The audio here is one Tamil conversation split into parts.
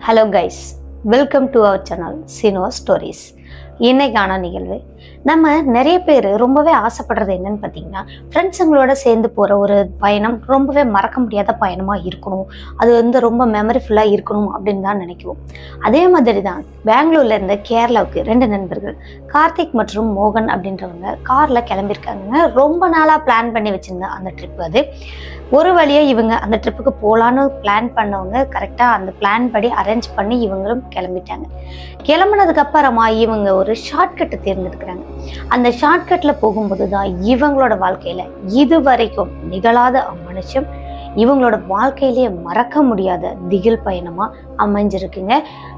Hello guys, welcome to our channel சினோ ஸ்டோரிஸ். இன்னைக்கான நிகழ்வு நம்ம நிறைய பேர் ரொம்பவே ஆசைப்படுறது என்னன்னு பார்த்தீங்கன்னா, ஃப்ரெண்ட்ஸுங்களோட சேர்ந்து போகிற ஒரு பயணம் ரொம்பவே மறக்க முடியாத பயணமாக இருக்கணும், அது வந்து ரொம்ப மெமரிஃபுல்லாக இருக்கணும் அப்படின்னு தான் நினைக்குவோம். அதே மாதிரி தான் பெங்களூர்லேருந்து கேரளாவுக்கு 2 நண்பர்கள் கார்த்திக் மற்றும் மோகன் அப்படின்றவங்க காரில் கிளம்பியிருக்காங்க. ரொம்ப நாளாக பிளான் பண்ணி வச்சுருந்த அந்த ட்ரிப் அது. ஒரு வழியாக இவங்க அந்த ட்ரிப்புக்கு போகலான்னு பிளான் பண்ணவங்க கரெக்டாக அந்த பிளான் படி அரேஞ்ச் பண்ணி இவங்களும் கிளம்பிட்டாங்க. கிளம்புனதுக்கு அப்புறமா இவங்க ஒரு ஷார்ட்கட்டை தேர்ந்தெடுக்கிறாங்க. அந்த ஷார்ட்கட்டில் போகும்போது தான் இவங்களோட வாழ்க்கையில் இது வரைக்கும் நிகழாத அமனுஷம் இவங்களோட வாழ்க்கையிலேயே மறக்க முடியாத திகில் பயணமாக அமைஞ்சிருக்குங்க.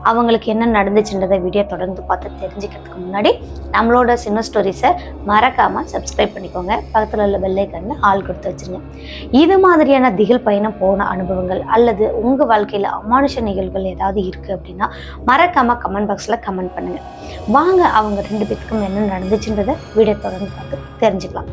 அவங்களுக்கு என்ன நடந்துச்சுன்றதை வீடியோ தொடர்ந்து பார்த்து தெரிஞ்சுக்கிறதுக்கு முன்னாடி நம்மளோட சின்ன ஸ்டோரிஸை மறக்காமல் சப்ஸ்கிரைப் பண்ணிக்கோங்க. பக்கத்தில் உள்ள பெல் ஐகானில் ஆல் கொடுத்து வச்சுருங்க. இது மாதிரியான திகில் பயணம் போன அனுபவங்கள் அல்லது உங்கள் வாழ்க்கையில் அமானுஷ நிகழ்வுகள் ஏதாவது இருக்குது அப்படின்னா மறக்காமல் கமெண்ட் பாக்ஸில் கமெண்ட் பண்ணுங்கள். வாங்க அவங்க 2 பேருக்கும் என்ன நடந்துச்சுன்றதை வீடியோ தொடர்ந்து பார்த்து தெரிஞ்சுக்கலாம்.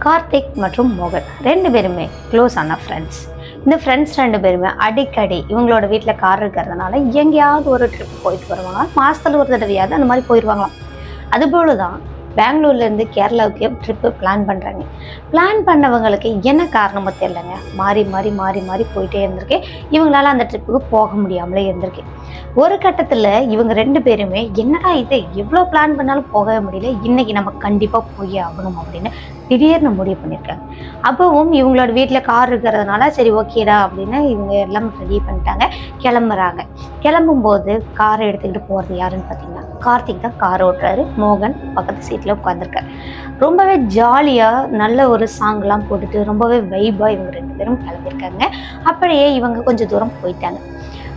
கார்த்திக் மற்றும் மோகன் 2 பேருமே க்ளோஸான ஃப்ரெண்ட்ஸ். இந்த ஃப்ரெண்ட்ஸ் 2 பேருமே அடிக்கடி இவங்களோட வீட்டில் கார் இருக்கிறதுனால எங்கேயாவது ஒரு ட்ரிப் போயிட்டு வருவாங்க. மாதத்தில் ஒரு தடவையாவது அந்த மாதிரி போயிடுவாங்களாம். அதுபோல தான் பெங்களூர்லேருந்து கேரளாவுக்கு ட்ரிப்பு பிளான் பண்ணுறாங்க. பிளான் பண்ணவங்களுக்கு என்ன காரணமோ தெரியலங்க, மாறி மாறி மாறி மாறி போயிட்டே இருந்திருக்கு. இவங்களால அந்த ட்ரிப்புக்கு போக முடியாமலே இருந்திருக்கு. ஒரு கட்டத்தில் இவங்க 2 பேருமே என்னடா இது, எவ்வளோ பிளான் பண்ணாலும் போகவே முடியல, இன்னைக்கு நம்ம கண்டிப்பாக போய் ஆகணும் அப்படின்னு திடீர்னு முடிவு பண்ணியிருக்காங்க. அப்போவும் இவங்களோட வீட்டில் கார் இருக்கிறதுனால சரி ஓகேடா அப்படின்னு இவங்க எல்லாம் ரெடி பண்ணிட்டாங்க. கிளம்புறாங்க. கிளம்பும்போது காரை எடுத்துக்கிட்டு போகிறது யாருன்னு பார்த்தீங்கன்னா கார்த்திக் தான் கார் ஓட்டுறாரு. மோகன் பக்கத்து சீட்டில் உட்காந்துருக்காரு. ரொம்பவே ஜாலியாக நல்ல ஒரு சாங்லாம் போட்டுட்டு ரொம்பவே வைபாக இவங்க 2 பேரும் கிளம்பியிருக்காங்க. அப்படியே இவங்க கொஞ்சம் தூரம் போயிட்டாங்க.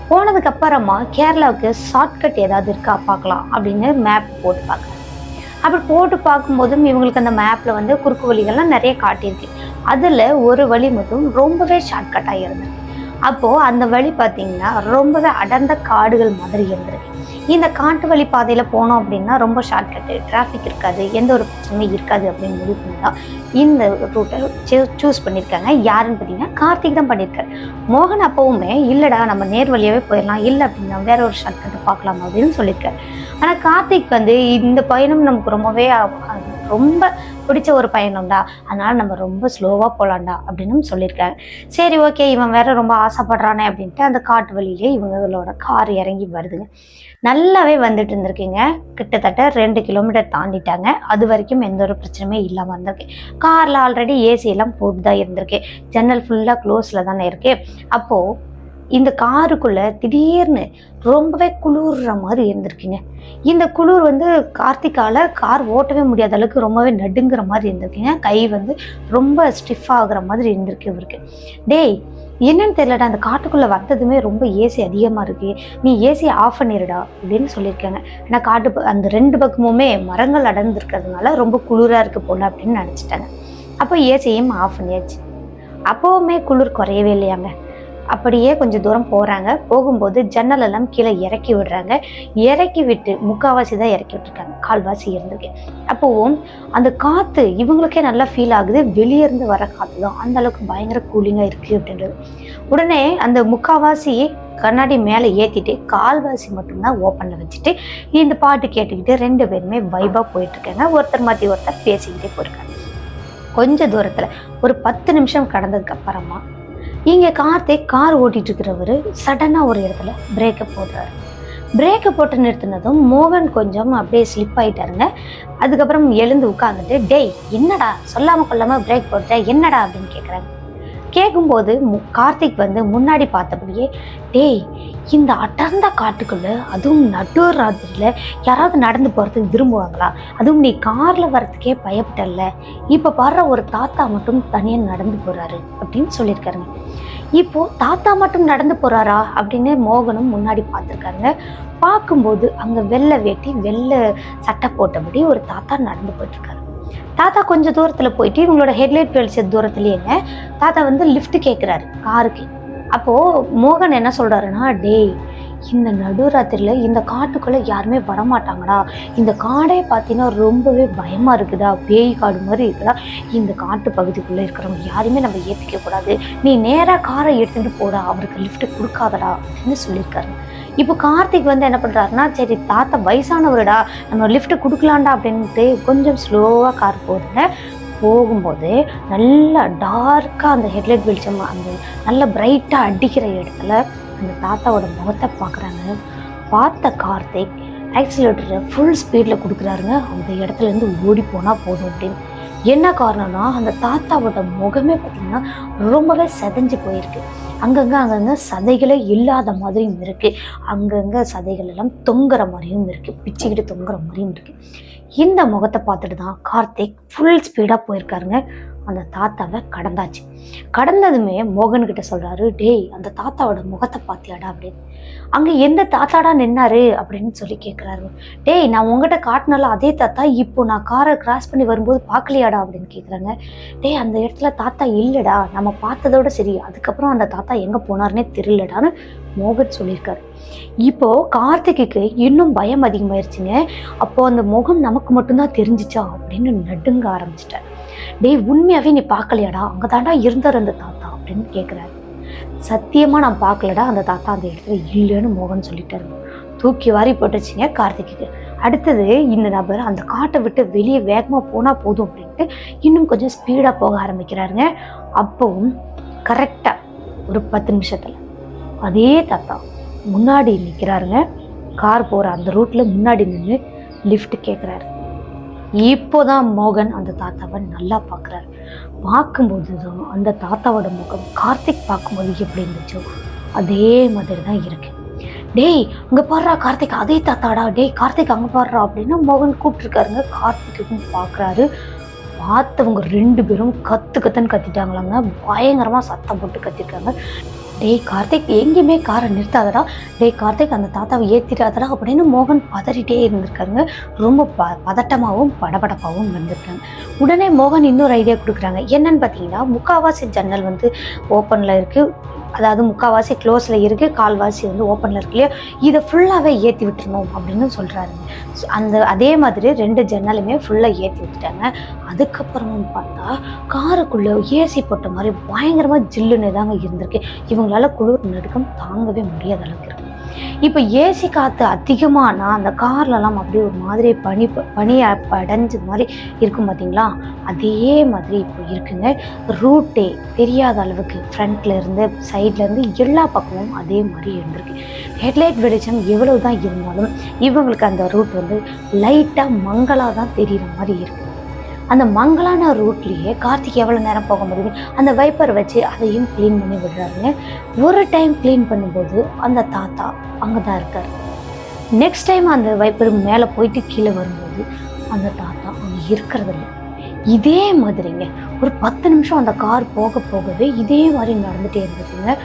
போனதுக்கு அப்புறமா கேரளாவுக்கு ஷார்ட்கட் ஏதாவது இருக்கா பார்க்கலாம் அப்படின்னு மேப் போட்டு பார்க்குறாங்க. அப்படி போட்டு பார்க்கும்போதும் இவங்களுக்கு அந்த மேப்பில் வந்து குறுக்கு வழிகள்லாம் நிறைய காட்டியிருக்கு. அதில் ஒரு வழி மட்டும் ரொம்பவே ஷார்ட்கட்டாக இருந்திருக்கு. அப்போது அந்த வழி பார்த்திங்கன்னா ரொம்பவே அடர்ந்த காடுகள் மாதிரி இருந்திருக்கு. இந்த காட்டு வழி பாதையில் போனோம் அப்படின்னா ரொம்ப ஷார்ட்கட்டு, டிராஃபிக் இருக்காது, எந்த ஒரு பிரச்சனையும் இருக்காது அப்படின்னு முடிவு பண்ணி தான் இந்த ரூட்டை சூஸ் பண்ணியிருக்காங்க. யாருன்னு பார்த்தீங்கன்னா கார்த்திக் தான் பண்ணியிருக்காரு. மோகன் அப்போவுமே இல்லைடா நம்ம நேர் வழியாகவே போயிடலாம், இல்லை அப்படின்னா வேற ஒரு ஷார்ட்கட்டு பார்க்கலாம் அப்படின்னு சொல்லியிருக்காரு. ஆனால் கார்த்திக் வந்து இந்த பயணம் நமக்கு ரொம்ப பிடிச்ச ஒரு பயணம்டா, அதனால் நம்ம ரொம்ப ஸ்லோவாக போகலாம்டா அப்படின்னு சொல்லியிருக்காங்க. சரி ஓகே, இவன் வேற ரொம்ப ஆசைப்படுறானே அப்படின்ட்டு அந்த காட்டு வழியிலே இவங்களோட கார் இறங்கி வருதுங்க. நல்லாவே வந்துட்டு இருந்திருக்கீங்க. கிட்டத்தட்ட 2 கிலோமீட்டர் தாண்டிட்டாங்க. அது வரைக்கும் எந்த ஒரு பிரச்சனையுமே இல்லாமல் இருந்திருக்கு. காரில் ஆல்ரெடி ஏசி எல்லாம் போட்டு தான் இருந்திருக்கு. ஜன்னல் ஃபுல்லாக க்ளோஸில் தானே இருக்கு. அப்போது இந்த காருக்குள்ளே திடீர்னு ரொம்பவே குளிர்ற மாதிரி இருந்திருக்குங்க. இந்த குளிர் வந்து கார்த்திக்கால கார் ஓட்டவே முடியாத அளவுக்கு ரொம்பவே நடுங்கிற மாதிரி இருந்திருக்குங்க. கை வந்து ரொம்ப ஸ்டிஃப் ஆகுற மாதிரி இருந்திருக்கு இவருக்கு. டேய் என்னன்னு தெரியலடா, அந்த காட்டுக்குள்ளே வந்ததுமே ரொம்ப ஏசி அதிகமாக இருக்கு, நீ ஏசியை ஆஃப் பண்ணிடுடா அப்படின்னு சொல்லியிருக்காங்க. ஏன்னா அந்த 2 பக்கமுமே மரங்கள் அடர்ந்துருக்கிறதுனால ரொம்ப குளிராக இருக்கு போல அப்படின்னு நினச்சிட்டாங்க. அப்போ ஏசியையும் ஆஃப் பண்ணியாச்சு. அப்போவுமே குளிர் குறையவே இல்லையாங்க. அப்படியே கொஞ்சம் தூரம் போகிறாங்க. போகும்போது ஜன்னலெல்லாம் கீழே இறக்கி விடுறாங்க. இறக்கி விட்டு முக்கால்வாசி தான் இறக்கி விட்டுருக்காங்க, கால்வாசி இருந்திருக்கு. அப்போவும் அந்த காற்று இவங்களுக்கே நல்லா ஃபீல் ஆகுது. வெளியே இருந்து வர காற்று தான் அந்த அளவுக்கு பயங்கர கூலிங்காக இருக்குது அப்படின்றது. உடனே அந்த முக்கால்வாசி கண்ணாடி மேலே ஏற்றிட்டு கால்வாசி மட்டும்தான் ஓப்பனில் வச்சுட்டு இந்த பாட்டு கேட்டுக்கிட்டு 2 பேருமே வைபாக போயிட்டுருக்காங்க. ஒருத்தர் மாற்றி ஒருத்தர் பேசிக்கிட்டே போயிருக்காங்க. கொஞ்சம் தூரத்தில் ஒரு 10 நிமிஷம் கடந்ததுக்கு அப்புறமா இங்கே கார்த்திக் கார் ஓட்டிகிட்டு இருக்கிறவர் சடனாக ஒரு இடத்துல பிரேக்கை போடுறாரு. பிரேக்கை போட்டு நிறுத்தினதும் மோகன் கொஞ்சம் அப்படியே ஸ்லிப் ஆகிட்டாருங்க. அதுக்கப்புறம் எழுந்து உட்காந்துட்டு டேய் என்னடா சொல்லாமல் கொள்ளாமல் பிரேக் போட்ட என்னடா அப்படின்னு கேட்குறாங்க. கேட்கும்போது கார்த்திக் வந்து முன்னாடி பார்த்தபடியே டேய் இந்த அடர்ந்த காட்டுக்குள்ளே அதுவும் நடு ராத்திரியில் யாராவது நடந்து போகிறதுக்கு விரும்புவாங்களா, அதுவும் நீ காரில் வர்றதுக்கே பயப்பட்டல, இப்போ பாடுற ஒரு தாத்தா மட்டும் தனியாக நடந்து போகிறாரு அப்படின்னு சொல்லியிருக்காருங்க. இப்போது தாத்தா மட்டும் நடந்து போகிறாரா அப்படின்னு மோகனும் முன்னாடி பார்த்துருக்காருங்க. பார்க்கும்போது அங்கே வெள்ளை வேட்டி வெள்ளை சட்டை போட்டபடி ஒரு தாத்தா நடந்து போயிட்டுருக்காரு. தாத்தா கொஞ்சம் தூரத்தில் போயிட்டு இவங்களோட ஹெட்லைட் வெளிச்ச தூரத்துலேயேங்க தாத்தா வந்து லிஃப்ட் கேட்குறாரு காருக்கு. அப்போது மோகன் என்ன சொல்கிறாருன்னா டேய் இந்த நடுராத்திரியில் இந்த காட்டுக்குள்ளே யாருமே வரமாட்டாங்கடா, இந்த காடே பார்த்தீங்கன்னா ரொம்பவே பயமாக இருக்குதா, பேய் காடு மாதிரி இருக்குதா, இந்த காட்டு பகுதிக்குள்ளே இருக்கிறவங்க யாருமே நம்ம ஏற்றிக்க கூடாது, நீ நேராக காரை எடுத்துகிட்டு போடா, அவருக்கு லிஃப்ட்டு கொடுக்காதடா அப்படின்னு சொல்லியிருக்காரு. இப்போ கார்த்திக் வந்து என்ன பண்ணுறாருன்னா, சரி தாத்தா வயசானவருடா, நம்ம லிஃப்ட்டு கொடுக்கலாண்டா அப்படின்ட்டு கொஞ்சம் ஸ்லோவாக கார் போகுதுங்க. போகும்போது நல்லா டார்க்காக அந்த ஹெட்லைட் வெளிச்சம் அந்த நல்லா பிரைட்டாக அடிக்கிற இடத்துல அந்த தாத்தாவோட முகத்தை பார்க்குறாங்க. பார்த்த கார்த்திக் ஆக்சிலேட்டரை ஃபுல் ஸ்பீடில் கொடுக்குறாருங்க. அந்த இடத்துலேருந்து ஓடி போனால் போதும் அப்படின்னு. என்ன காரணம்னா, அந்த தாத்தாவோட முகமே பார்த்திங்கன்னா ரொம்பவே செதஞ்சு போயிருக்கு. அங்கங்கே சதைகளே இல்லாத மாதிரியும் இருக்குது, அங்கங்கே சதைகள் எல்லாம் தொங்குற மாதிரியும் இருக்குது, பிச்சுக்கிட்டு தொங்குற மாதிரியும் இருக்குது. இந்த முகத்தை பார்த்துட்டு தான் கார்த்திக் ஃபுல் ஸ்பீடாக போயிருக்காருங்க. அந்த தாத்தாவை கடந்தாச்சு. கடந்ததுமே மோகன்கிட்ட சொல்கிறாரு, டேய் அந்த தாத்தாவோட முகத்தை பார்த்தியாடா அப்படின்னு. அங்கே எந்த தாத்தாடா நின்னாரு அப்படின்னு சொல்லி கேட்குறாரு. டேய் நான் உங்ககிட்ட காட்டினால அதே தாத்தா இப்போ நான் காரை கிராஸ் பண்ணி வரும்போது பார்க்கலையாடா அப்படின்னு கேட்குறாங்க. டேய் அந்த இடத்துல தாத்தா இல்லைடா, நம்ம பார்த்ததோட சரி, அதுக்கப்புறம் அந்த தாத்தா எங்கே போனார்னே தெரியலடான்னு மோகன் சொல்லியிருக்காரு. இப்போது கார்த்திக்கு இன்னும் பயம் அதிகமாயிருச்சுங்க. அப்போது அந்த முகம் நமக்கு மட்டும்தான் தெரிஞ்சிச்சா அப்படின்னு நடுங்க ஆரம்பிச்சிட்டார். டேய் உண்மையாகவே நீ பார்க்கலையாடா, அங்கே தாண்டா இருந்தார் அந்த தாத்தா அப்படின்னு கேட்குறாரு. சத்தியமாக நான் பார்க்கலடா, அந்த தாத்தா அந்த இடத்துல இல்லைன்னு மோகன் சொல்லிட்டாரு. தூக்கி வாரி போட்டுச்சுங்க கார்த்திக்கு. அடுத்தது இந்த நபர் அந்த காட்டை விட்டு வெளியே வேகமாக போனால் போதும் அப்படின்ட்டு இன்னும் கொஞ்சம் ஸ்பீடாக போக ஆரம்பிக்கிறாருங்க. அப்பவும் கரெக்டாக ஒரு 10 நிமிஷத்தில் அதே தாத்தா முன்னாடி நிற்கிறாருங்க. கார் போகிற அந்த ரூட்டில் முன்னாடி நின்று லிஃப்ட் கேட்குறாரு. இப்போதான் மோகன் அந்த தாத்தாவை நல்லா பார்க்குறாரு. பார்க்கும்போது தான் அந்த தாத்தாவோட முகம் கார்த்திக் பார்க்கும்போது எப்படி இருந்துச்சோ அதே மாதிரி தான் இருக்கு. டேய் அங்கே பாடுறா கார்த்திக், அதே தாத்தாடா, டேய் கார்த்திக் அங்கே பாடுறா அப்படின்னு மோகன் கூப்பிட்டுருக்காருங்க. கார்த்திக்கும் பார்க்குறாரு. பார்த்தவங்க 2 பேரும் கத்துன்னு கத்திட்டாங்களாங்க. பயங்கரமாக சத்தம் போட்டு கத்திருக்காங்க. டேய் கார்த்திக் எங்கேயுமே காரை நிறுத்தாதடா, டேய் கார்த்திக் அந்த தாத்தாவை ஏற்றிடாதடா அப்படின்னு மோகன் பதறிட்டே இருந்திருக்காருங்க. ரொம்ப பதட்டமாகவும் படபடப்பாகவும் வந்திருக்காங்க. உடனே மோகன் இன்னொரு ஐடியா கொடுக்குறாங்க. என்னன்னு பார்த்தீங்கன்னா, முக்கால்வாசி ஜன்னல் வந்து ஓப்பனில் இருக்குது, அதாவது முக்கால்வாசி க்ளோஸில் இருக்குது, கால்வாசி வந்து ஓப்பனில் இருக்கு இல்லையா, இதை ஃபுல்லாகவே ஏற்றி விட்டுருணும் அப்படின்னு சொல்கிறாருங்க. அதே மாதிரி 2 ஜன்னலுமே ஃபுல்லாக ஏற்றி விட்டுட்டாங்க. அதுக்கப்புறமும் பார்த்தா காருக்குள்ளே ஏசி போட்ட மாதிரி பயங்கரமாக ஜில்லுன்னு தாங்க இருந்திருக்கு. இவங்களால குளிர் நடுக்கம் தாங்கவே முடியாத அளவுக்கு இருக்கு. இப்போ ஏசி காற்று அதிகமானா அந்த கார்லலாம் அப்படியே ஒரு மாதிரி பனி அடைஞ்ச மாதிரி இருக்கும் பார்த்தீங்களா, அதே மாதிரி இப்போ இருக்குங்க. ரூட்டே தெரியாத அளவுக்கு ஃப்ரண்ட்ல இருந்து சைட்ல இருந்து எல்லா பக்கமும் அதே மாதிரி இருந்திருக்கு. ஹெட்லைட் வெளிச்சம் எவ்வளவு தான் இருந்தாலும் இவங்களுக்கு அந்த ரூட் வந்து லைட்டாக மங்களாக தான் தெரிகிற மாதிரி இருக்குது. அந்த மங்களான ரூட்லேயே கார்த்திக் எவ்வளோ நேரம் போக முடியும், அந்த வைப்பர் வச்சு அதையும் க்ளீன் பண்ணி விடுறாருங்க. ஒரு டைம் க்ளீன் பண்ணும்போது அந்த தாத்தா அங்கே தான் இருக்கார். நெக்ஸ்ட் டைம் அந்த வைப்பர் மேலே போயிட்டு கீழே வரும்போது அந்த தாத்தா அங்கே இருக்கிறதில்ல. இதே மாதிரிங்க ஒரு 10 நிமிஷம் அந்த கார் போகவே இதே மாதிரி நடந்துகிட்டே இருந்துச்சுங்க.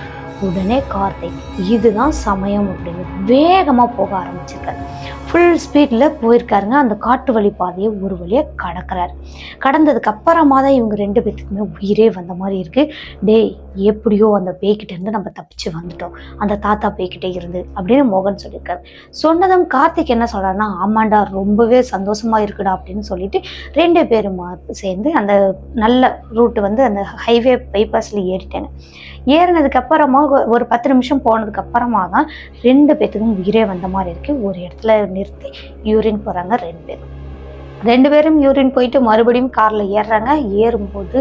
உடனே கார்த்திக் இதுதான் சமயம் அப்படின்னு வேகமாக போக ஆரம்பிச்சிருக்காரு. ஃபுல் ஸ்பீடில் போயிருக்காருங்க. அந்த காட்டு வழி பாதையை ஒரு வழியாக கடக்கிறாரு. கடந்ததுக்கு அப்புறமா தான் இவங்க 2 பேத்துக்குமே உயிரே வந்த மாதிரி இருக்குது. டேய் எப்படியோ அந்த பேய்கிட்டேருந்து நம்ம தப்பிச்சு வந்துட்டோம், அந்த தாத்தா பேய்கிட்டே இருந்து அப்படின்னு மோகன் சொல்லியிருக்காரு. சொன்னதும் கார்த்திக் என்ன சொல்கிறாருன்னா, ஆமாண்டா ரொம்பவே சந்தோஷமாக இருக்குடா அப்படின்னு சொல்லிட்டு 2 பேரும் சேர்ந்து அந்த நல்ல ரூட்டு வந்து அந்த ஹைவே பைபாஸில் ஏறிட்டாங்க. ஏறினதுக்கு அப்புறமா ஒரு 10 நிமிஷம் போனதுக்கு அப்புறமா தான் 2 பேத்துக்கும் உயிரே வந்த மாதிரி இருக்குது. ஒரு இடத்துல நிறுத்தி யூரின் போகிறாங்க 2 பேரும் யூரின் போயிட்டு மறுபடியும் காரில் ஏறுறாங்க. ஏறும்போது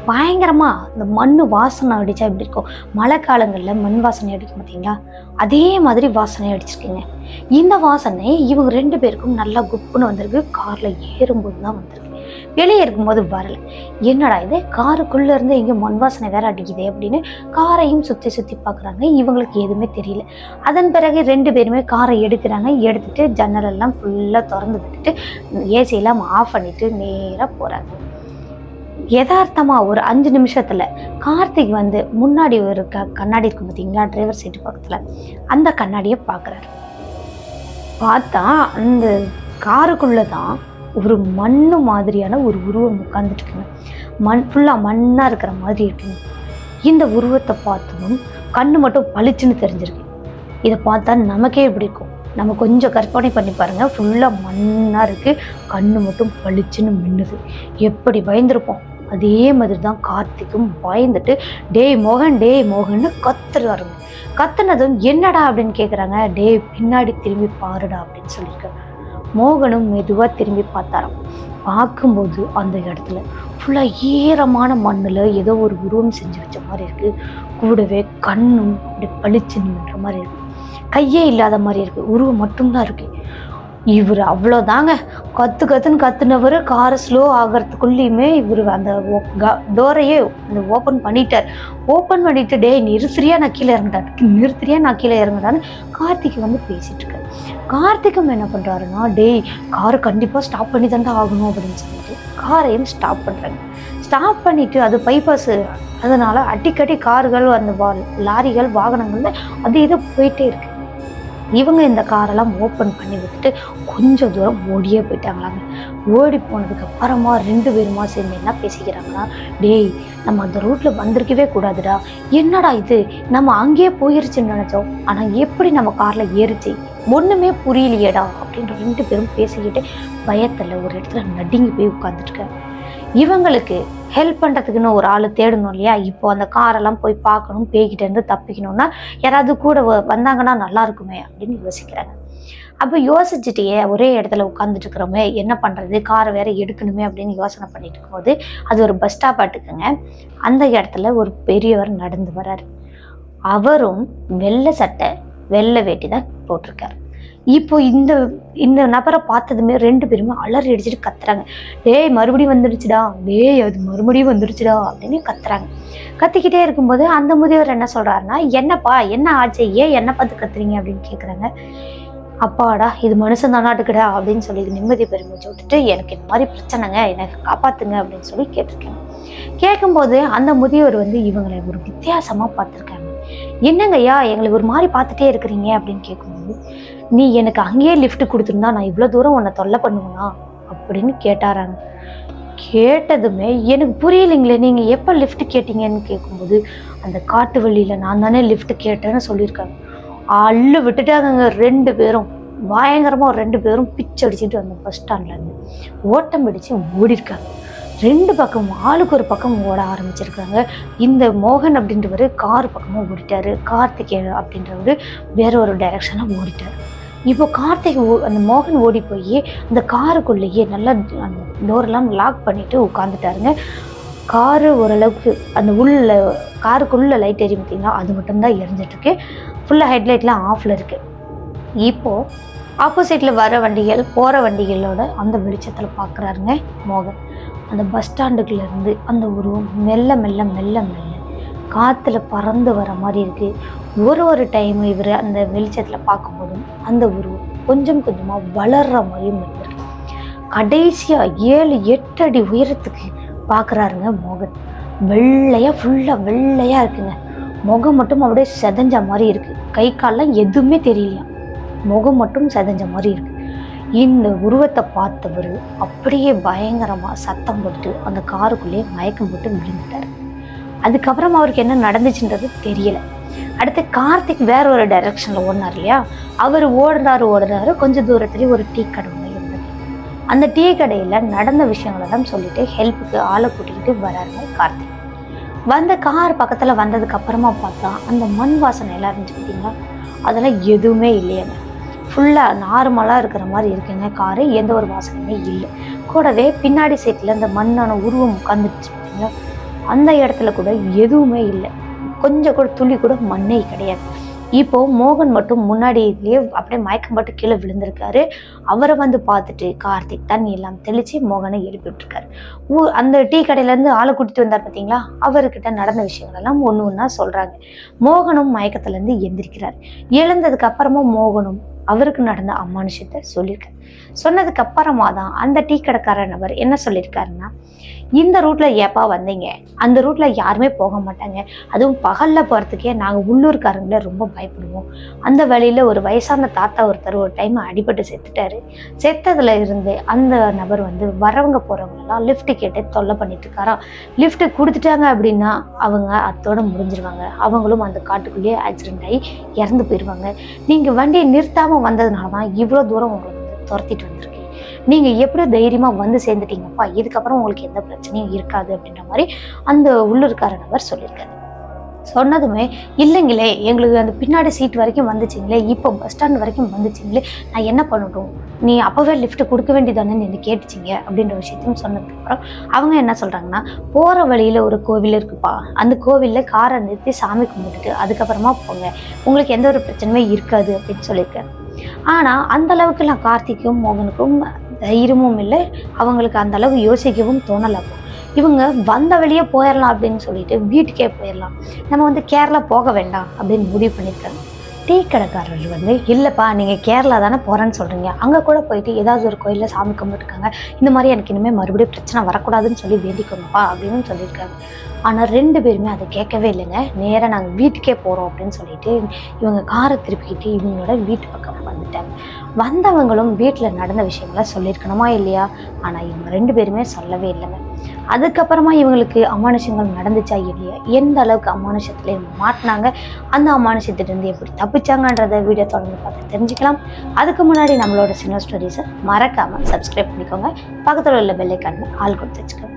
பயங்கரமாக இந்த மண் வாசனை அடித்தா எப்படி இருக்கும், மழை காலங்களில் மண் வாசனை அடிக்கும் பார்த்தீங்களா, அதே மாதிரி வாசனை அடிச்சிருக்குங்க. இந்த வாசனை இவங்க 2 பேருக்கும் நல்லா குப்புன்னு வந்திருக்கு. காரில் ஏறும்போது தான் வந்திருக்கு, வெளியே இருக்கும்போது வரலை. என்னடா இது, காருக்குள்ளே இருந்து எங்கேயும் மண் வாசனை வேற அடிக்குது அப்படின்னு காரையும் சுற்றி பார்க்குறாங்க. இவங்களுக்கு எதுவுமே தெரியல. அதன் பிறகு 2 பேருமே காரை எடுக்கிறாங்க. எடுத்துட்டு ஜன்னலெல்லாம் ஃபுல்லாக திறந்து விட்டுட்டு ஏசியெல்லாம் ஆஃப் பண்ணிட்டு நேராக போகிறாங்க. யதார்த்தமாக ஒரு 5 நிமிஷத்தில் கார்த்திக் வந்து முன்னாடி ஒரு கண்ணாடி இருக்கும் பார்த்தீங்களா, டிரைவர் சீட்டு பக்கத்தில், அந்த கண்ணாடியை பார்க்குறாரு. பார்த்தா அந்த காருக்குள்ளே தான் ஒரு மண்ணு மாதிரியான ஒரு உருவம் உட்காந்துட்டு இருக்குங்க. ஃபுல்லாக மண்ணாக இருக்கிற மாதிரி இருக்குங்க. இந்த உருவத்தை பார்த்ததும் கண்ணு மட்டும் பளிச்சுன்னு தெரிஞ்சிருக்கு. இதை பார்த்தா நமக்கே பிடிக்கும். நம்ம கொஞ்சம் கற்பனை பண்ணி பாருங்கள், ஃபுல்லாக மண்ணாக இருக்குது, கண்ணு மட்டும் பளிச்சுன்னு மின்னுது. எப்படி பயந்துருப்போம். அதே மாதிரி தான் கார்த்திக்கும் பயந்துட்டு டேய் மோகன் டேய் மோகன்னு கத்துறாருங்க. கத்துனதும் என்னடா அப்படின்னு கேட்குறாங்க. டேய் பின்னாடி திரும்பி பாருடா அப்படின்னு சொல்லியிருக்காங்க. மோகனும் மெதுவாக திரும்பி பார்த்தாராம். பார்க்கும்போது அந்த இடத்துல ஃபுல்லாக ஈரமான மண்ணில் ஏதோ ஒரு உருவம் செஞ்சு வச்ச மாதிரி இருக்குது. கூடவே கண்ணும் அப்படி பளிச்சுன்ற மாதிரி இருக்குது. கையே இல்லாத மாதிரி இருக்குது, உருவம் மட்டும்தான் இருக்குது. இவர் அவ்வளோதாங்க, கத்துன்னு கத்துனவர் காரை ஸ்லோ ஆகிறதுக்குள்ளேயுமே இவர் அந்த டோரையே அந்த ஓப்பன் பண்ணிட்டு டேய் நிறுத்துறியா நான் கீழே இறங்கிட்டான்னு கார்த்திக் வந்து பேசிட்டு இருக்காரு. கார்த்திக்கும் என்ன பண்ணுறாருன்னா, டேய் காரை கண்டிப்பாக ஸ்டாப் பண்ணி தாண்டா ஆகணும் அப்படின்னு சொல்லிட்டு காரையும் ஸ்டாப் பண்ணுறாங்க. ஸ்டாப் பண்ணிவிட்டு அது பைபாஸ், அதனால் அடிக்கடி கார்கள் அந்த லாரிகள் வாகனங்கள்ல அது இது போயிட்டே இருக்கு. இவங்க இந்த காரெல்லாம் ஓப்பன் பண்ணி விட்டுட்டு கொஞ்சம் தூரம் ஓடியே போயிட்டாங்களாங்க. ஓடி போனதுக்கு அப்புறமா 2 பேருமா சேர்ந்து என்ன பேசிக்கிறாங்கன்னா, டேய் நம்ம அந்த ரூட்டில் வந்திருக்கவே கூடாதுடா, என்னடா இது நம்ம அங்கேயே போயிருச்சுன்னு நினச்சோம், ஆனால் எப்படி நம்ம காரில் ஏறிச்சு ஒன்றுமே புரியலையேடா அப்படின்ற 2 பேரும் பேசிக்கிட்டு பயத்தில் ஒரு இடத்துல நடுங்கி போய் உட்காந்துட்டுருக்காங்க. இவங்களுக்கு ஹெல்ப் பண்ணுறதுக்குன்னு ஒரு ஆள் தேடணும் இல்லையா. இப்போ அந்த காரெல்லாம் போய் பார்க்கணும், பேய்கிட்டேருந்து தப்பிக்கணும்னா யாராவது கூட வந்தாங்கன்னா நல்லா இருக்குமே அப்படின்னு யோசிக்கிறாங்க. அப்போ யோசிச்சுட்டே ஒரே இடத்துல உட்காந்துட்டு இருக்கிறோமே, என்ன பண்ணுறது, காரை வேற எடுக்கணுமே அப்படின்னு யோசனை பண்ணிட்டு இருக்கும்போது அது ஒரு பஸ் ஸ்டாப் ஆட்டுக்குங்க. அந்த இடத்துல ஒரு பெரியவர் நடந்து வர்றாரு. அவரும் வெள்ளை சட்டை வெள்ளை வேட்டி தான் போட்டிருக்காரு. இப்போ இந்த நபரை பார்த்ததுமே 2 பேருமே அலறி அடிச்சுட்டு கத்துறாங்க. டேய் மறுபடியும் வந்துடுச்சுடா, டேய் அது மறுபடியும் வந்துடுச்சுடா அப்படின்னு கத்துறாங்க. கத்திக்கிட்டே இருக்கும்போது அந்த முதியவர் என்ன சொல்றாருன்னா, என்னப்பா என்ன ஆச்சு, ஏன் என்ன பார்த்து கத்துறீங்க அப்படின்னு கேட்குறாங்க. அப்பாடா இது மனுஷன் தானாட்டுக்குடா அப்படின்னு சொல்லி நிம்மதி பெருமிச்சு விட்டுட்டு, எனக்கு இந்த மாதிரி பிரச்சனைங்க, எனக்கு காப்பாத்துங்க அப்படின்னு சொல்லி கேட்டிருக்கேன். கேட்கும்போது அந்த முதியவர் வந்து இவங்களை ஒரு வித்தியாசமா பார்த்துருக்காங்க. என்னங்க ஐயா எங்களை ஒரு மாதிரி பார்த்துட்டே இருக்கிறீங்க அப்படின்னு கேட்கும்போது, நீ எனக்கு அங்கேயே லிஃப்ட் கொடுத்துருந்தா நான் இவ்வளோ தூரம் உன்னை தொல்லை பண்ணுவேனா அப்படின்னு கேட்டாராங்க. கேட்டதுமே எனக்கு புரியலைங்களே, நீங்கள் எப்போ லிஃப்ட் கேட்டீங்கன்னு கேட்கும்போது, அந்த காட்டு வழியில் நான் தானே லிஃப்ட் கேட்டேன்னு சொல்லியிருக்காங்க. அள்ளு விட்டுட்டாங்க 2 பேரும். பயங்கரமாக 2 பேரும் பிச்சு அடிச்சுட்டு அந்த பஸ் ஸ்டாண்ட்லேருந்து ஓட்டம் பிடிச்சு ஓடிருக்காங்க. 2 பக்கமும் ஆளுக்கு ஒரு பக்கம் ஓட ஆரம்பிச்சிருக்காங்க. இந்த மோகன் அப்படின்றவர் கார் பக்கமாக ஓடிட்டாரு, கார்த்திகேய அப்படின்றவர் வேற ஒரு டைரக்ஷனாக ஓடிட்டார். இப்போ கார்த்திக் அந்த மோகன் ஓடி போய் அந்த காருக்குள்ளேயே நல்லா அந்த டோரெல்லாம் லாக் பண்ணிட்டு உட்காந்துட்டாருங்க. காரு ஓரளவுக்கு அந்த காருக்குள்ள லைட் எரியும் பார்த்தீங்கன்னா அது மட்டும்தான் எரிஞ்சிட்ருக்கு. ஃபுல்லாக ஹெட்லைட்லாம் ஆஃபில் இருக்குது. இப்போது ஆப்போசிட்டில் வர வண்டிகள் போகிற வண்டிகளோட அந்த வெளிச்சத்தில் பார்க்குறாருங்க மோகன். அந்த பஸ் ஸ்டாண்டுக்குள்ளேருந்து அந்த உருவம் மெல்ல மெல்ல மெல்ல மெல்ல காற்றுல பறந்து வர மாதிரி இருக்குது. ஒரு டைம் இவர் அந்த வெளிச்சத்தில் பார்க்கும்போதும் அந்த உருவம் கொஞ்சம் கொஞ்சமாக வளர்கிற மாதிரியும் இருந்திருக்கு. கடைசியாக 7-8 அடி உயரத்துக்கு பார்க்குறாருங்க மோகன். ஃபுல்லாக வெள்ளையாக இருக்குங்க. முகம் மட்டும் அப்படியே செதஞ்ச மாதிரி இருக்குது. கை கால்லாம் எதுவுமே தெரியலையா, முகம் மட்டும் செதஞ்ச மாதிரி இருக்குது. இந்த உருவத்தை பார்த்தவர் அப்படியே பயங்கரமாக சத்தம் போட்டு அந்த காருக்குள்ளேயே மயக்கம் போட்டு விழுந்துட்டார். அதுக்கப்புறம் அவருக்கு என்ன நடந்துச்சுன்றது தெரியலை. அடுத்து கார்த்திக் வேற ஒரு டைரக்ஷனில் ஓடினார் இல்லையா, அவர் ஓடுறாரு. கொஞ்சம் தூரத்துலேயே ஒரு டீ கடை ஒன்று இருந்தது. அந்த டீ கடையில் நடந்த விஷயங்களை தான் சொல்லிட்டு ஹெல்ப்புக்கு ஆளை கூட்டிக்கிட்டு வராருங்க கார்த்திக். வந்த கார் பக்கத்தில் வந்ததுக்கு அப்புறமா பார்த்தா அந்த மண் வாசனை எல்லாம் இருந்துச்சு பார்த்தீங்களா, அதெல்லாம் எதுவுமே இல்லையாங்க. ஃபுல்லாக நார்மலாக இருக்கிற மாதிரி இருக்குங்க காரு, எந்த ஒரு வாசனையுமே இல்லை. கூடவே பின்னாடி சைட்டில் அந்த மண்ணான உருவம் உட்காந்துருச்சு பார்த்தீங்களா, அந்த இடத்துல கூட எதுவுமே இல்லை. கொஞ்சம் கூட துளி கூட மண்ணே கிடையாது. இப்போது மோகன் மட்டும் முன்னாடியிலேயே அப்படியே மயக்கம் பட்டு கீழே விழுந்திருக்காரு. அவரை வந்து பார்த்துட்டு கார்த்திக் தண்ணி எல்லாம் தெளித்து மோகனை எழுப்பி விட்டுருக்காரு. அந்த டீ கடையிலேருந்து ஆளை கூட்டிகிட்டு வந்தார் பார்த்தீங்களா, அவர்கிட்ட நடந்த விஷயங்களெல்லாம் ஒன்று ஒன்றா சொல்கிறாங்க. மோகனும் மயக்கத்துலேருந்து எந்திரிக்கிறார். எழுந்ததுக்கு அப்புறமா மோகனும் அவருக்கு நடந்த அமானுஷத்தை சொல்லியிருக்காரு. சொன்னதுக்கு அப்புறமா தான் அந்த டீ கடைக்கார நபர் என்ன சொல்லியிருக்காருன்னா, இந்த ரூட்ல ஏப்பா வந்தீங்க, அந்த ரூட்ல யாருமே போக மாட்டாங்க, அதுவும் பகல்ல போறதுக்கே நாங்கள் உள்ளூர்காரங்களே ரொம்ப பயப்படுவோம். அந்த வழியில ஒரு வயசான தாத்தா ஒருத்தர் ஒரு டைம் அடிபட்டு செத்துட்டாரு. செத்ததுல இருந்து அந்த நபர் வந்து வரவங்க போறவங்களெல்லாம் லிஃப்ட் கேட்டு தொல்லை பண்ணிட்டு இருக்காராம். லிஃப்ட் கொடுத்துட்டாங்க அப்படின்னா அவங்க அத்தோட முடிஞ்சிருவாங்க, அவங்களும் அந்த காட்டுக்குள்ளேயே ஆக்சிடென்ட் ஆகி இறந்து போயிடுவாங்க. நீங்க வண்டியை நிறுத்தாம வந்ததுனால தான் இவ்வளோ தூரம் உங்களை வந்து துரத்திட்டு வந்திருக்கு, நீங்க எப்படி தைரியமா வந்து சேர்ந்துட்டீங்கப்பா, இதுக்கப்புறம் உங்களுக்கு எந்த பிரச்சனையும் இருக்காது அப்படின்ற மாதிரி அந்த உள்ளூர்கார நபர் சொல்லியிருக்காரு. சொன்னதுமே இல்லைங்களே, எங்களுக்கு அந்த பின்னாடி சீட் வரைக்கும் வந்துச்சிங்களே, இப்போ பஸ் ஸ்டாண்ட் வரைக்கும் வந்துச்சிங்களே, நான் என்ன பண்ணட்டும், நீ அப்போவே லிஃப்ட் கொடுக்க வேண்டியதானேன்னு என்ன கேட்டுச்சிங்க அப்படின்ற விஷயத்தையும் சொன்னதுக்கப்புறம் அவங்க என்ன சொல்கிறாங்கன்னா, போகிற வழியில் ஒரு கோவில் இருக்குப்பா, அந்த கோவிலில் காரை நிறுத்தி சாமி கும்பிட்டுட்டு அதுக்கப்புறமா போங்க, உங்களுக்கு எந்த ஒரு பிரச்சனையுமே இருக்காது அப்படின்னு சொல்லியிருக்காரு. ஆனால் அந்த அளவுக்குலாம் கார்த்திக்கும் மோகனுக்கும் தைரியமும் இல்லை, அவங்களுக்கு அந்த அளவு யோசிக்கவும் தோணலை. இவங்க வந்த வழியே போயிடலாம் அப்படின்னு சொல்லிட்டு வீட்டுக்கே போயிடலாம், நம்ம வந்து கேரளா போக வேண்டாம் அப்படின்னு முடிவு பண்ணியிருக்காங்க. டீ கடைக்காரர்கள் வந்து இல்லைப்பா, நீங்கள் கேரளா தானே போகிறேன்னு சொல்கிறீங்க, அங்கே கூட போயிட்டு ஏதாவது ஒரு கோயிலில் சாமி கும்பிட்டுருக்காங்க, இந்த மாதிரி எனக்கு இனிமேல் மறுபடியும் பிரச்சனை வரக்கூடாதுன்னு சொல்லி வேண்டிக்கோங்கப்பா அப்படின்னு சொல்லியிருக்காங்க. ஆனால் 2 பேருமே அதை கேட்கவே இல்லைங்க. நேராக நாங்கள் வீட்டுக்கே போகிறோம் அப்படின்னு சொல்லிட்டு இவங்க காரை திருப்பிக்கிட்டு இவங்களோட வீட்டு பக்கம் வந்துட்டாங்க. வந்தவங்களும் வீட்டில் நடந்த விஷயங்களை சொல்லியிருக்கணுமா இல்லையா? ஆனால் இவங்க 2 பேருமே சொல்லவே இல்லைங்க. அதுக்கப்புறமா இவங்களுக்கு அமானுஷங்கள் நடந்துச்சா இல்லையா, எந்த அளவுக்கு அமானுஷத்துல மாட்டினாங்க, அந்த அமானுஷத்திலிருந்து எப்படி தப்பிச்சாங்கன்றதை வீடியோ தொடர்ந்து பார்த்து தெரிஞ்சுக்கலாம். அதுக்கு முன்னாடி நம்மளோட சின்ன ஸ்டோரிஸை மறக்காமல் சப்ஸ்கிரைப் பண்ணிக்கோங்க, பக்கத்தில் உள்ள பெல் ஐகானை ஆல் கொடுத்து வச்சுக்கோங்க.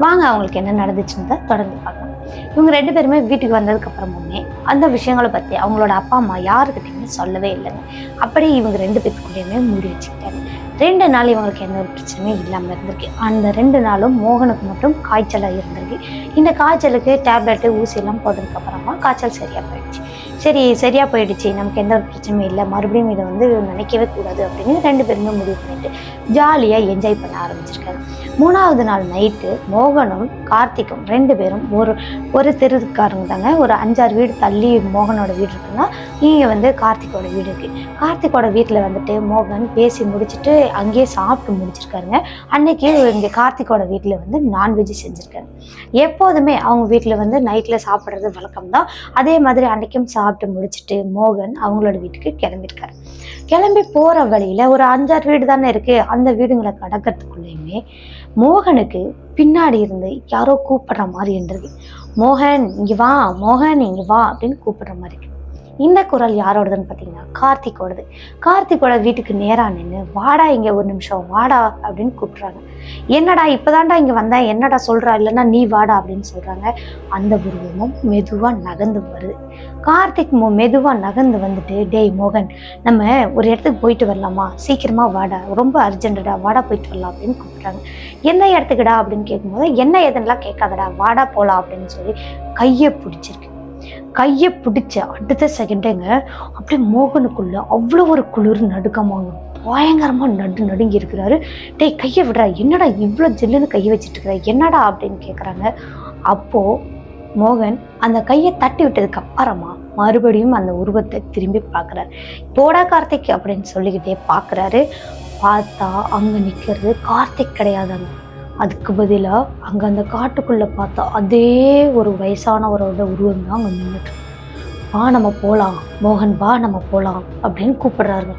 வாங்க அவங்களுக்கு என்ன நடந்துச்சுன்னு தொடர்ந்து பார்க்கலாம். இவங்க 2 பேருமே வீட்டுக்கு வந்ததுக்கு அப்புறமுமே அந்த விஷயங்களை பற்றி அவங்களோட அப்பா அம்மா யாருக்கிட்டையுமே சொல்லவே இல்லைங்க. அப்படியே இவங்க 2 பேருக்குள்ளேயுமே மூடி வச்சுக்கிட்டாங்க. 2 நாள் இவங்களுக்கு எந்த ஒரு பிரச்சனையும் இல்லாமல் இருந்திருக்கு. அந்த 2 நாளும் மோகனுக்கு மட்டும் காய்ச்சலாக இருந்திருக்கு. இந்த காய்ச்சலுக்கு டேப்லெட்டு ஊசியெல்லாம் போட்டதுக்கப்புறமா காய்ச்சல் சரியாக போயிடுச்சு. சரியாக போயிடுச்சு, நமக்கு எந்த ஒரு பிரச்சனையும் இல்லை, மறுபடியும் இதை வந்து நினைக்கவே கூடாது அப்படின்னு 2 பேருமே முடிவு பண்ணிட்டு ஜாலியாக என்ஜாய் பண்ண ஆரம்பிச்சிருக்காங்க. 3ஆவது நாள் நைட்டு மோகனும் கார்த்திக்கும் 2 பேரும் ஒரு தெருக்காரங்க தாங்க, ஒரு 5-6 வீடு தள்ளி மோகனோட வீடு இருக்குன்னா இங்கே வந்து கார்த்திக்கோட வீடு இருக்குது. கார்த்திக்கோட வீட்டில் வந்துட்டு மோகன் பேசி முடிச்சுட்டு அங்கேயே சாப்பிட்டு முடிச்சிருக்காருங்க. அன்னைக்கு இங்கே கார்த்திக்கோட வீட்டில் வந்து நான்வெஜ் செஞ்சுருக்காரு. எப்போதுமே அவங்க வீட்டில் வந்து நைட்டில் சாப்பிட்றது வழக்கம் தான். அதே மாதிரி அன்னைக்கும் சாப்பிட்டு முடிச்சுட்டு மோகன் அவங்களோட வீட்டுக்கு கிளம்பியிருக்காரு. கிளம்பி போகிற வழியில் ஒரு 5-6 வீடு தானே இருக்குது, அந்த வீடுங்களை கடக்கிறதுக்குள்ளேயுமே மோகனுக்கு பின்னாடி இருந்து யாரோ கூப்பிடுற மாதிரி இருந்தது. மோகன் இங்கே வா, மோகன் இங்கே வா அப்படின்னு கூப்பிடுற மாதிரி இருக்கு. இந்த குரல் யாரோடதுன்னு பார்த்தீங்கன்னா கார்த்திக்கோடது. கார்த்திக்கோட வீட்டுக்கு நேராக நின்று வாடா இங்கே ஒரு நிமிஷம் வாடா அப்படின்னு கூப்பிட்றாங்க. என்னடா இப்போதான்டா இங்கே வந்தேன், என்னடா சொல்கிறா, இல்லைன்னா நீ வாடா அப்படின்னு சொல்கிறாங்க. அந்த உருவமும் மெதுவாக நகர்ந்து வருது. கார்த்திக் மெதுவாக நகர்ந்து வந்துட்டு, டேய் மோகன், நம்ம ஒரு இடத்துக்கு போயிட்டு வரலாமா, சீக்கிரமாக வாடா, ரொம்ப அர்ஜென்டடா, வாடா போயிட்டு வரலாம் அப்படின்னு கூப்பிட்றாங்க. எந்த இடத்துக்குடா அப்படின்னு கேட்கும்போது என்ன எதுன்னெலாம் கேட்காதடா, வாடா போகலாம் அப்படின்னு சொல்லி கையை பிடிச்ச அடுத்த செகண்டேங்க அப்படியே மோகனுக்குள்ள அவ்வளோ ஒரு குளிர் நடுக்கமாங்க, பயங்கரமா நடுங்கி இருக்கிறாரு. டேய் கையை விடுறா, என்னடா இவ்வளோ ஜில்லுன்னு கையை வச்சுட்டு இருக்கிற, என்னடா அப்படின்னு கேட்குறாங்க. அப்போ மோகன் அந்த கையை தட்டி விட்டதுக்கு அப்புறமா மறுபடியும் அந்த உருவத்தை திரும்பி பார்க்குறாரு. போடா கார்த்திக் அப்படின்னு சொல்லிக்கிட்டே பார்க்குறாரு. பார்த்தா அங்கே நிற்கிறது கார்த்திக் கிடையாதாங்க. அதுக்கு பதிலாக அங்கே அந்த காட்டுக்குள்ளே பார்த்தா அதே ஒரு வயசானவரோட உருவம் தான் அங்கே நின்றுட்டு. வா நம்ம போகலாம் மோகன், வா நம்ம போகலாம் அப்படின்னு கூப்பிடுறாருங்க.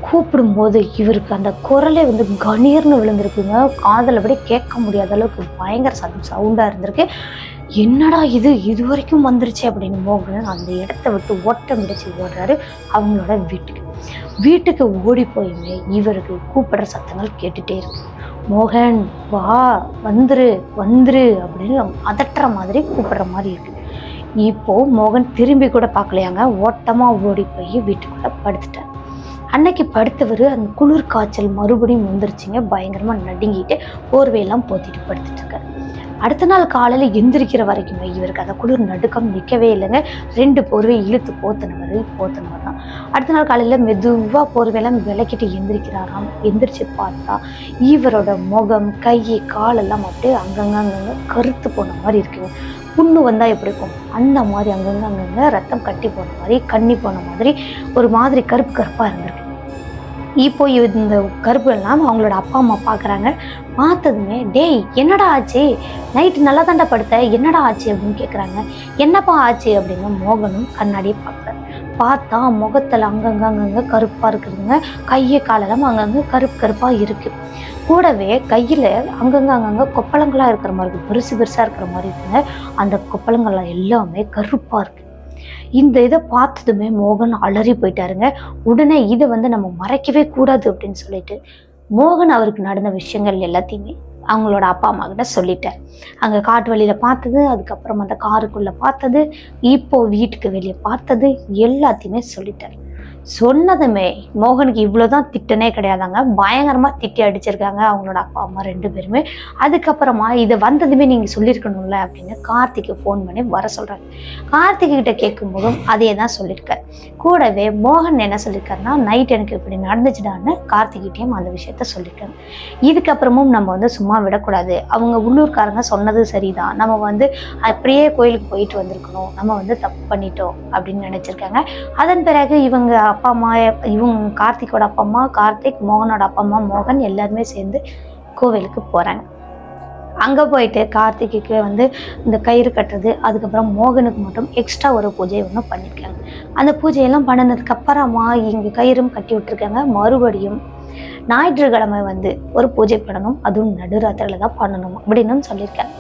கூப்பிடும்போது இவருக்கு அந்த குரலே வந்து கணீர்னு விழுந்திருக்குங்க. காதில் அப்படியே கேட்க முடியாத அளவுக்கு பயங்கர சவுண்டாக இருந்திருக்கு. என்னடா இது வரைக்கும் வந்துருச்சு அப்படின்னு மோகன் அந்த இடத்த விட்டு ஓட்டம் முடிச்சு ஓடுறாரு அவங்களோட வீட்டுக்கு ஓடி போயுமே இவருக்கு கூப்பிடுற சத்தங்கள் கேட்டுட்டே இருக்கு. மோகன் வா, வந்துரு அப்படின்னு அதட்டுற மாதிரி கூப்பிடுற மாதிரி இருக்கு. இப்போ மோகன் திரும்பி கூட பார்க்கலையாங்க, ஓட்டமா ஓடி போய் வீட்டுக்குள்ள படுத்துட்டார். அன்னைக்கு படுத்தவர் அந்த குளிர் காய்ச்சல் மறுபடியும் வந்துருச்சுங்க. பயங்கரமா நடுங்கிட்டு போர்வையெல்லாம் போத்திட்டு படுத்துட்டு இருக்காரு. அடுத்த நாள் காலையில் எந்திரிக்கிற வரைக்குமே இவருக்கு அந்த குளிர் நடுக்கம் நிற்கவே இல்லைங்க. 2 போர்வை இழுத்து போத்தினவர் தான். அடுத்த நாள் காலையில் மெதுவாக போர்வையெல்லாம் விளக்கிட்டு எந்திரிக்கிறாராம். எந்திரிச்சு பார்த்தா இவரோட முகம், கை, காலெல்லாம் அப்படியே அங்கங்கே கருத்து போன மாதிரி இருக்குங்க. புண்ணு வந்தால் எப்படி இருக்கும் அந்த மாதிரி அங்கங்கே ரத்தம் கட்டி போன மாதிரி, கண்ணி போன மாதிரி ஒரு மாதிரி கருப்பாக இருந்திருக்கு. இப்போ இந்த கருப்பு எல்லாம் அவங்களோட அப்பா அம்மா பார்க்குறாங்க. பார்த்ததுமே, டேய் என்னடா ஆச்சு, நைட்டு நல்லா தாண்டா படுத்த, என்னடா ஆச்சு அப்படின்னு கேட்குறாங்க. என்னப்பா ஆச்சு அப்படின்னு மோகனும் கண்ணாடியை பார்க்குறாரு. பார்த்தா முகத்தில் அங்கங்கே கருப்பாக இருக்குதுங்க. கையை காலெல்லாம் அங்கங்கே கருப்பாக இருக்குது. கூடவே கையில் அங்கங்கே கொப்பளங்களாக இருக்கிற மாதிரி இருக்குது, பெருசாக இருக்கிற மாதிரி இருக்குங்க. அந்த கொப்பளங்கள்லாம் எல்லாமே கருப்பாக இருக்குது. இந்த இதை பார்த்ததுமே மோகன் அலறி போயிட்டாருங்க. உடனே இதை நம்ம மறைக்கவே கூடாது அப்படின்னு சொல்லிட்டு மோகன் அவருக்கு நடந்த விஷயங்கள் எல்லாத்தையுமே அவங்களோட அப்பா அம்மா கிட்ட சொல்லிட்டார். அங்கே காட்டு வழியில் பார்த்தது, அதுக்கப்புறம் அந்த காருக்குள்ளே பார்த்தது, இப்போ வீட்டுக்கு வெளியே பார்த்தது எல்லாத்தையுமே சொல்லிட்டார். சொன்னதுமே மோகனுக்கு இவ்வளோதான் திட்டனே கிடையாதாங்க, பயங்கரமாக திட்டி அடிச்சிருக்காங்க அவங்களோட அப்பா அம்மா 2 பேருமே. அதுக்கப்புறமா இதை வந்ததுமே நீங்கள் சொல்லியிருக்கணும்ல அப்படின்னு கார்த்திக்கு ஃபோன் பண்ணி வர சொல்கிறாங்க. கார்த்திகிட்ட கேட்கும்போதும் அதே தான் சொல்லியிருக்கார். கூடவே மோகன் என்ன சொல்லியிருக்காருன்னா, நைட் எனக்கு இப்படி நடந்துச்சுடான்னு கார்த்திகிட்டையும் அந்த விஷயத்த சொல்லியிருக்காங்க. இதுக்கப்புறமும் நம்ம சும்மா விடக்கூடாது, அவங்க உள்ளூர்காரங்க சொன்னது சரிதான், நம்ம அப்படியே கோயிலுக்கு போயிட்டு வந்திருக்கணும், நம்ம தப்பு பண்ணிட்டோம் அப்படின்னு நினச்சிருக்காங்க. அதன் பிறகு இவங்க அப்பா அம்மா, இவங்க கார்த்திகோட அப்பா அம்மா கார்த்திக், மோகனோட அப்பா அம்மா மோகன் எல்லாருமே சேர்ந்து கோவிலுக்கு போகிறாங்க. அங்கே போயிட்டு கார்த்திக்கு இந்த கயிறு கட்டுறது, அதுக்கப்புறம் மோகனுக்கு மட்டும் எக்ஸ்ட்ரா ஒரு பூஜை ஒன்று பண்ணியிருக்காங்க. அந்த பூஜையெல்லாம் பண்ணினதுக்கு அப்புறமா இங்கே கயிறும் கட்டி விட்டுருக்காங்க. மறுபடியும் ஞாயிற்றுக்கிழமை ஒரு பூஜை பண்ணணும், அதுவும் நடுராத்திரியில் தான் பண்ணணும் அப்படின்னு சொல்லியிருக்காங்க.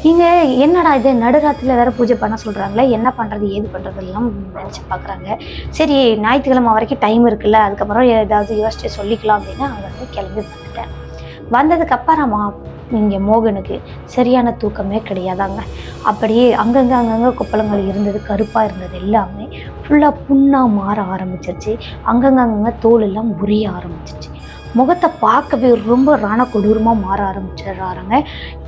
இங்கே என்னடா இது நடுராத்திரியில் வேறு பூஜை பண்ண சொல்கிறாங்களே, என்ன பண்ணுறது ஏது பண்ணுறதுலாம் நினச்சி பார்க்குறாங்க. சரி ஞாயிற்றுக்கிழமை வரைக்கும் டைம் இருக்குல்ல, அதுக்கப்புறம் ஏதாவது யோசிச்சு சொல்லிக்கலாம் அப்படின்னு அங்கே கிளம்பி வந்துட்டேன். வந்ததுக்கப்புறமா இங்கே மோகனுக்கு சரியான தூக்கமே கிடையாதாங்க. அப்படியே அங்கங்கே கொப்பளங்கள் இருந்தது, கருப்பாக இருந்தது எல்லாமே ஃபுல்லாக புண்ணாக மாற ஆரம்பிச்சிருச்சு. அங்கங்கே தோல் எல்லாம் உரிய ஆரம்பிச்சிருச்சு. முகத்தை பார்க்கவே ரொம்ப கொடூரமாக மாற ஆரம்பிச்சிடுறாருங்க.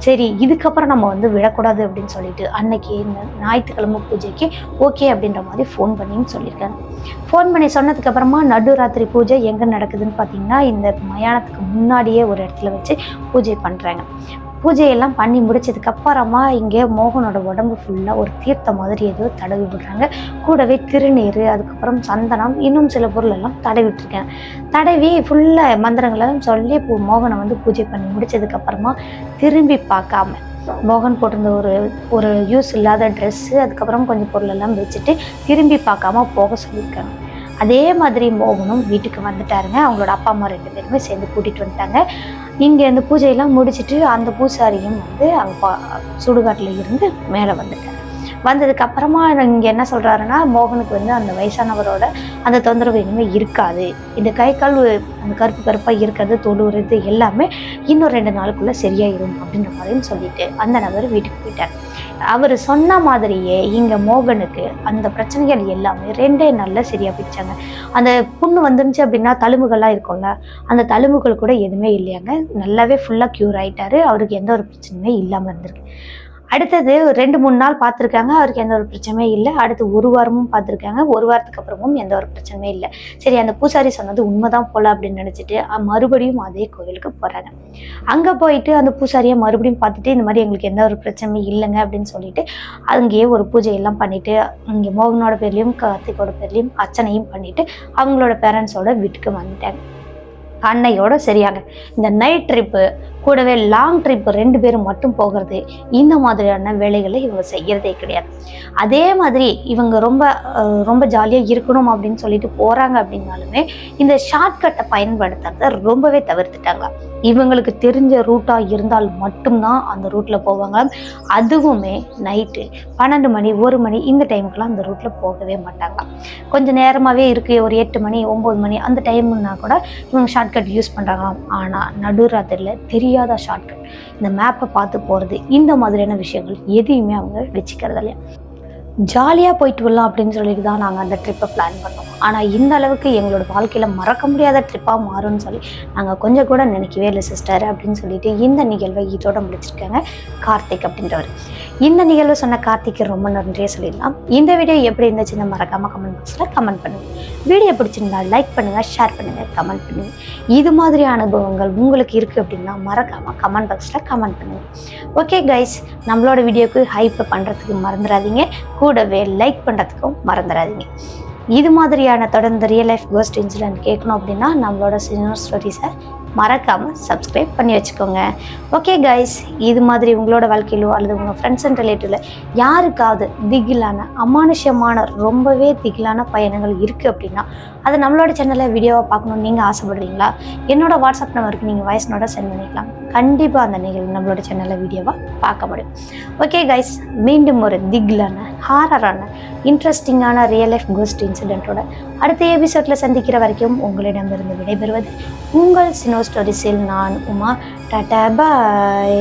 சரி இதுக்கப்புறம் நம்ம விடக்கூடாது அப்படின்னு சொல்லிட்டு அன்னைக்கு இந்த ஞாயிற்றுக்கிழமை பூஜைக்கு ஓகே அப்படின்ற மாதிரி ஃபோன் பண்ணின்னு சொல்லியிருக்காங்க. ஃபோன் பண்ணி சொன்னதுக்கப்புறமா நடுராத்திரி பூஜை எங்கே நடக்குதுன்னு பார்த்தீங்கன்னா, இந்த மயானத்துக்கு முன்னாடியே ஒரு இடத்துல வச்சு பூஜை பண்ணுறாங்க. பூஜையெல்லாம் பண்ணி முடிச்சதுக்கப்புறமா இங்கே மோகனோட உடம்பு ஃபுல்லாக ஒரு தீர்த்த மாதிரி ஏதோ தடவி விடுறாங்க. கூடவே திருநீர், அதுக்கப்புறம் சந்தனம், இன்னும் சில பொருள் எல்லாம் தடவிட்டுருக்கேன். தடவி ஃபுல்லாக மந்திரங்களெல்லாம் சொல்லி மோகனை பூஜை பண்ணி முடிச்சதுக்கப்புறமா திரும்பி பார்க்காம மோகன் போட்டிருந்த ஒரு யூஸ் இல்லாத ட்ரெஸ்ஸு, அதுக்கப்புறம் கொஞ்சம் பொருளெல்லாம் வச்சுட்டு திரும்பி பார்க்காம போக சொல்லியிருக்காங்க. அதே மாதிரி மோகனும் வீட்டுக்கு வந்துட்டாருங்க. அவங்களோட அப்பா அம்மா 2 பேருமே சேர்ந்து கூட்டிகிட்டு வந்துட்டாங்க. இங்கே அந்த பூஜையெல்லாம் முடிச்சுட்டு அந்த பூசாரியும் அங்கே சுடுகாட்டில் இருந்து மேலே வந்துட்டார். வந்ததுக்கப்புறமா இங்கே என்ன சொல்கிறாருன்னா, மோகனுக்கு அந்த வயசானவரோட அந்த தொந்தரவு இனிமேல் இருக்காது, இந்த கை கால் அந்த கருப்பாக இருக்கிறது, தொழுவுறது எல்லாமே இன்னும் 2 நாளுக்குள்ளே சரியாயிடும் அப்படின்ற மாதிரியும் சொல்லிட்டு அந்த நபர் வீட்டுக்கு போயிட்டார். அவர் சொன்ன மாதிரியே இங்கே மோகனுக்கு அந்த பிரச்சனைகள் எல்லாமே 2 நாளில் சரியாக போயிடுச்சாங்க. அந்த புண்ணு வந்துருந்துச்சு அப்படின்னா தழும்புகள்லாம் இருக்கும்ல, அந்த தழும்புகள் கூட எதுவுமே இல்லையாங்க, நல்லாவே ஃபுல்லாக க்யூர் ஆகிட்டாரு. அவருக்கு எந்த ஒரு பிரச்சனையுமே இல்லாமல் இருந்திருக்கு. அடுத்தது 2-3 நாள் பார்த்துருக்காங்க, அவருக்கு எந்த ஒரு பிரச்சனையும் இல்லை. அடுத்து 1 வாரமும் பார்த்துருக்காங்க, 1 வாரத்துக்கு அப்புறமும் எந்த ஒரு பிரச்சனையும் இல்லை. சரி அந்த பூசாரி சொன்னது உண்மைதான் போல அப்படின்னு நினச்சிட்டு மறுபடியும் அதே கோவிலுக்கு போகிறாங்க. அங்கே போயிட்டு அந்த பூசாரியை மறுபடியும் பார்த்துட்டு இந்த மாதிரி எங்களுக்கு எந்த ஒரு பிரச்சனையும் இல்லைங்க அப்படின்னு சொல்லிட்டு அங்கேயே ஒரு பூஜையெல்லாம் பண்ணிவிட்டு இங்கே மோகனோட பேர்லேயும் கார்த்திகோட பேர்லேயும் அர்ச்சனையும் பண்ணிவிட்டு அவங்களோட பேரண்ட்ஸோட வீட்டுக்கு வந்துட்டாங்க. அன்னையோட சரியாங்க. இந்த நைட் ட்ரிப்பு கூடவே லாங் ட்ரிப்பு 2 பேரும் மட்டும் போகிறது, இந்த மாதிரியான வேலைகளை இவங்க செய்யறதே கிடையாது. அதே மாதிரி இவங்க ரொம்ப ஜாலியாக இருக்கணும் அப்படின்னு சொல்லிட்டு போகிறாங்க அப்படின்னாலுமே இந்த ஷார்ட்கட்டை பயன்படுத்துறத ரொம்பவே தவிர்த்துட்டாங்க. இவங்களுக்கு தெரிஞ்ச ரூட்டாக இருந்தால் மட்டும்தான் அந்த ரூட்டில் போவாங்க. அதுவுமே நைட்டு 12 மணி 1 மணி இந்த டைமுக்கெல்லாம் அந்த ரூட்டில் போகவே மாட்டாங்க. கொஞ்சம் நேரமாகவே இருக்குது, ஒரு 8 மணி 9 மணி அந்த டைம்னா கூட இவங்க ஷார்ட்கட் யூஸ் பண்ணுறாங்களாம். ஆனால் நடுராத்திரியில் தெரியாத ஷார்ட்கட், இந்த மேப்பை பார்த்து போகிறது, இந்த மாதிரியான விஷயங்கள் எதையுமே அவங்க வச்சுக்கிறது இல்லையா. ஜாலியாக போயிட்டு வரலாம் அப்படின்னு சொல்லிட்டு தான் நாங்கள் அந்த ட்ரிப்பை பிளான் பண்ணோம். ஆனால் இந்த அளவுக்கு எங்களோட வாழ்க்கையில் மறக்க முடியாத ட்ரிப்பாக மாறும்னு சொல்லி நாங்கள் கொஞ்சம் கூட நினைக்கவே இல்லை சிஸ்டர் அப்படின்னு சொல்லிட்டு இந்த நிகழ்வை இதோட முடிச்சிருக்காங்க கார்த்திக் அப்படின்றவர். இந்த நிகழ்வை சொன்ன கார்த்திக்கு ரொம்ப நன்றியே சொல்லிடலாம். இந்த வீடியோ எப்படி இருந்துச்சுன்னு மறக்காமல் கமெண்ட் பாக்ஸில் கமெண்ட் பண்ணுங்கள். வீடியோ பிடிச்சிருந்தா லைக் பண்ணுங்கள், ஷேர் பண்ணுங்கள், கமெண்ட் பண்ணுங்கள். இது மாதிரி அனுபவங்கள் உங்களுக்கு இருக்குது அப்படின்னா மறக்காமல் கமெண்ட் பாக்ஸில் கமெண்ட் பண்ணுங்கள். ஓகே கைஸ், நம்மளோட வீடியோக்கு ஹைப் பண்ணுறதுக்கு மறந்துடாதீங்க, கூடவே லைக் பண்ணுறதுக்கும் மறந்துடாதீங்க. இது மாதிரியான தொடர்ந்து ரியல் லைஃப் கோஸ்ட் இன்சிடென்ட் கேட்கணும் அப்படின்னா நம்மளோட சினோ ஸ்டோரிஸை மறக்காமல் சப்ஸ்கிரைப் பண்ணி வச்சுக்கோங்க. ஓகே கைஸ், இது மாதிரி உங்களோட வாழ்க்கையிலோ அல்லது உங்கள் ஃப்ரெண்ட்ஸ் அண்ட் ரிலேட்டிவில் யாருக்காவது திகிலான அமானுஷ்யமான ரொம்பவே திகிலான பயணங்கள் இருக்குது அப்படின்னா அது நம்மளோட சேனலில் வீடியோவை பார்க்கணுன்னு நீங்கள் ஆசைப்படுறீங்களா? என்னோட வாட்ஸ்அப் நம்பருக்கு நீங்கள் வாய்ஸ் நோட்டை சென்ட் பண்ணிக்கலாம். கண்டிப்பாக அந்த நிகழ்வு நம்மளோட சேனலில் வீடியோவாக பார்க்க முடியும். ஓகே கைஸ், மீண்டும் ஒரு திகிலான ஹாரரான இன்ட்ரெஸ்டிங்கான ரியல் லைஃப் கோஸ்ட் இன்சிடென்ட்டோட அடுத்த எபிசோடில் சந்திக்கிற வரைக்கும் உங்களிடமிருந்து விடைபெறுவது உங்கள் சினோ ஸ்டோரிஸில் நான் உமா. டாடா பாய்.